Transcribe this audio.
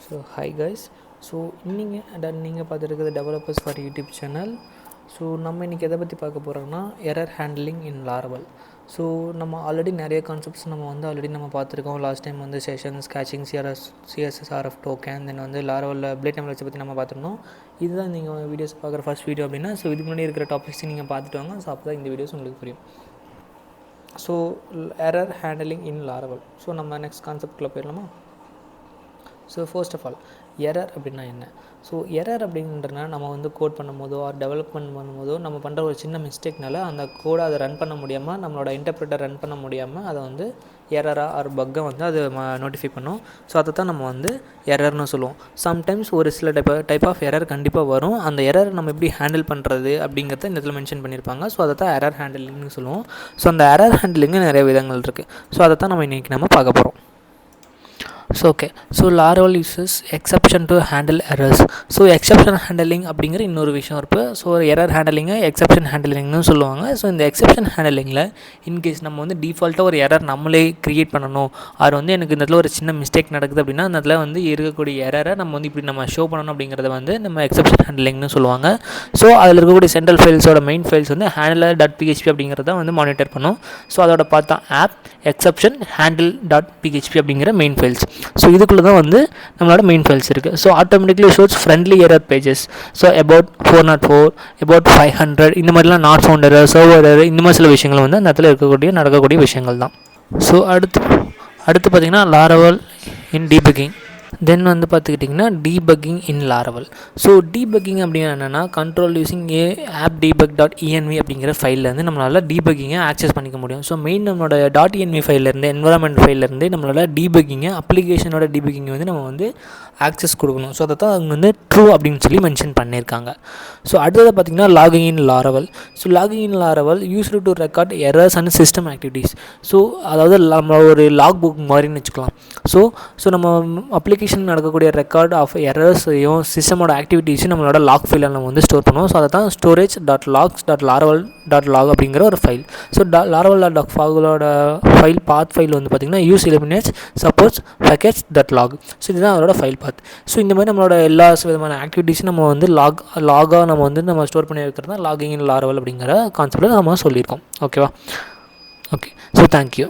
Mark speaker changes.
Speaker 1: So hi guys, so நீங்கள் பார்த்துருக்கிறது developers for YouTube channel. So நம்ம இன்றைக்கி எதை பற்றி பார்க்க போகிறோம்னா error handling in Laravel. So நம்ம ஆல்ரெடி நிறைய கான்செப்ட்ஸ் நம்ம பார்த்துருக்கோம். Last time sessions caching CSRF token, then லாரவலில் பிளேட் டெம்ப்ளேட்ஸை பற்றி நம்ம பார்த்துருந்தோம். இதுதான் நீங்கள் வீடியோஸ் பார்க்குற ஃபர்ஸ்ட் வீடியோ அப்படின்னா, ஸோ இதுக்கு முன்னாடி இருக்கிற டாபிக்ஸ் நீங்கள் பார்த்துட்டு வாங்க. ஸோ அப்போ தான் இந்த வீடியோஸ் உங்களுக்கு புரியும். So error handling in Laravel. So நம்ம நெக்ஸ்ட் கான்செப்ட்குள்ளே போயிடலாமா? So first of all error அப்படின்னா என்ன? ஸோ எரர் அப்படின்றனா நம்ம கோட் பண்ணும்போதோ ஆர் டெவலப்மெண்ட் பண்ணும்போதோ நம்ம பண்ணுற ஒரு சின்ன மிஸ்டேக்னால அந்த கோடை அதை ரன் பண்ண முடியாமல், நம்மளோட இன்டர்ப்ரெட்டர் ரன் பண்ண முடியாமல் அதை எரராக ஆர் பக்கை அது நோட்டிஃபை பண்ணும். ஸோ அதை தான் நம்ம எரர்னு சொல்லுவோம். சம்டைம்ஸ் ஒரு சில டைப் ஆஃப் எரர் கண்டிப்பாக வரும். அந்த எரர் நம்ம எப்படி ஹேண்டில் பண்ணுறது அப்படிங்கிறத இந்த இதில் மென்ஷன் பண்ணியிருப்பாங்க. ஸோ அதை தான் எரர் ஹேண்டிலிங்னு சொல்லுவோம். ஸோ அந்த எரர் ஹேண்டிலிங்கு நிறைய விதங்கள் இருக்குது. ஸோ அதை தான் நம்ம பார்க்க போகிறோம். So okay, so Laravel uses exception to handle errors. So exception handling அப்படிங்கிற இன்னொரு விஷயம் இருக்குது. ஸோ எரர் ஹேண்டலிங்கை எக்ஸப்ஷன் ஹேண்டலிங்னு சொல்லுவாங்க. ஸோ இந்த எக்ஸப்ஷன் ஹேண்டலிங்கில் இன்கேஸ் நம்ம டிஃபால்ட்டாக ஒரு எரர் நம்மளே க்ரியேட் பண்ணணும், அது எனக்கு இந்த இடத்துல ஒரு சின்ன மிஸ்டேக் நடக்குது அப்படின்னா அந்த இடத்துல இருக்கக்கூடிய எரரை நம்ம இப்படி நம்ம ஷோ பண்ணணும் அப்படிங்கிறத நம்ம எக்ஸப்ஷன் ஹேண்டலிங்னு சொல்லுவாங்க. ஸோ அதில் இருக்கக்கூடிய சென்ட்ரல் ஃபைல்ஸோட மெயின் ஃபைல்ஸ் handler.php அப்படிங்கிறத மானிட்டர் பண்ணும். ஸோ அதோட பார்த்தா ஆப் எக்ஸப்ஷன் handle.php அப்படிங்கிற மெயின் ஃபைல்ஸ். ஸோ இதுக்குள்ளே தான் நம்மளோட மெயின் ஃபைல்ஸ் இருக்குது. So automatically shows friendly error pages. So about 404, about 500 இந்த மாதிரிலாம் not found error, server error, இந்த மாதிரி சில விஷயங்கள் அந்த இடத்துல நடக்கக்கூடிய விஷயங்கள் தான். ஸோ அடுத்து பார்த்திங்கன்னா லாரவல் இன் டீபக்கிங். தென் பார்த்துக்கிட்டிங்கன்னா டீபக்கிங் இன் லாரவல். ஸோ டீபக்கிங் அப்படின்னா என்னென்னா, கண்ட்ரோல் யூஸிங் app.debug.env அப்படிங்கிற ஃபைல்லேருந்து நம்மளால் டீபக்கிங்கை ஆக்சஸ் பண்ணிக்க முடியும். ஸோ மெயின் நம்மளோட .env ஃபைல்லேருந்து என்வரான்மெண்ட் ஃபைல்லேருந்து நம்மளால் டீபக்கிங்கை அப்ளிகேஷனோட டீபக்கிங்கை நம்ம ஆக்சஸ் கொடுக்கணும். ஸோ அதை தான் அவங்க ட்ரூ அப்படின்னு சொல்லி மென்ஷன் பண்ணியிருக்காங்க. ஸோ அடுத்தது பார்த்திங்கன்னா logging in Laravel. So logging in Laravel used to record errors and system activities. So அதாவது நம்ம ஒரு லாக் புக் மாதிரின்னு வச்சுக்கலாம். ஸோ நம்ம அப்ளிகேஷன் நடக்கக்கூடிய ரெக்கார்ட் ஆஃப் எரர்ஸையும் சிஸ்டமோட ஆக்டிவிட்டீஸையும் நம்மளோட லாக் ஃபைலில் நம்ம ஸ்டோர் பண்ணுவோம். ஸோ அதை தான் storage.logs.laravel அப்படிங்கிற ஒரு ஃபைல். ஸோ laravel.logோட ஃபைல் பாத் ஃபைல் பார்த்திங்கன்னா யூஸ் எலிமினேட்ஸ் சப்போர்ட்ஸ் பேக்கேஜ்.log. ஸோ இதுதான் அதோட ஃபைல் பாத். ஸோ இந்த மாதிரி நம்மளோட எல்லா விதமான ஆக்டிவிட்டீஸும் நம்ம லாகாக நம்ம ஸ்டோர் பண்ணி வைக்கிறது தான் லாகிங் இன் லாரவல் அப்படிங்கிற கான்செப்டில் நம்ம சொல்லியிருக்கோம். ஓகேவா? Okay, so thank you.